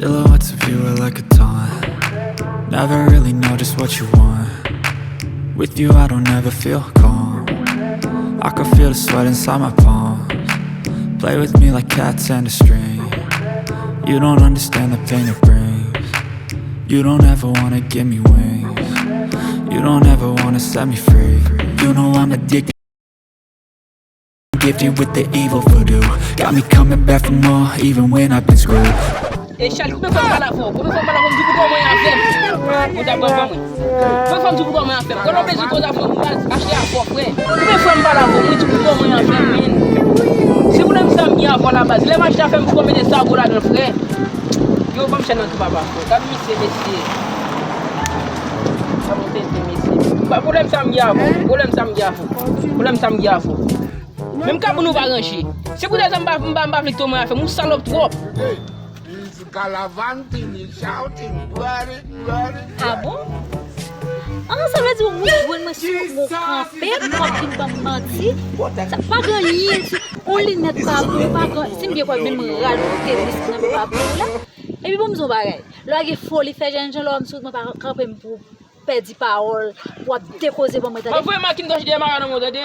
Silhouettes of you are like a taunt. Never really know just what you want. With you I don't ever feel calm. I can feel the sweat inside my palms. Play with me like cats and a string. You don't understand the pain it brings. You don't ever wanna give me wings. You don't ever wanna set me free. You know I'm addicted, gifted with the evil voodoo. Got me coming back for more even when I've been screwed. E chal, kome fòm bala fò? Kome fòm bala fòm di pou kon mwen an fèm? Mwen ta bon fòm mwen. Kome fòm di pou kon mwen an fèm? Konon bezi kon za fòm mwen ache a fòm fè. Kome fòm bala fòm mwen di pou kon mwen an fèm men? Si mwen mwen sam nye avon la baz, le mwen achete a fèm pou kon mwen de sa go la den fè. Yo bom chen nan ki baba fò. Kan mi se mesi. Kan mwen te mesi. Problem sam nye avon. Problem sam nye avon. Problem sam nye avon. Même quand vous nous va ranger. Si vous êtes en bas, avec toi, vous salope trop. Ah bon? Ah, ça veut dire que vous jouez sur mon campé, moi qui ne vais pas mentir. Ça pas gagné. On les net pas pour pas gagner. Si bien quoi même rajouter risque n'a pas pour là. Et puis bon me bagaille. Là il faut les faire gens là me sur pas camper pour perdre parole pour déposer pour moi. On voit machine doit démarrer dans mon dé.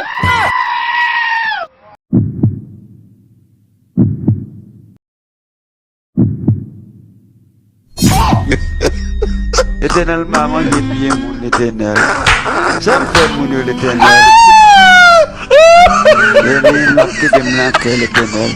Éternel maman, il est bien mon éternel. Ça me fait mon l'éternel. Et il a fait des blancs l'éternel.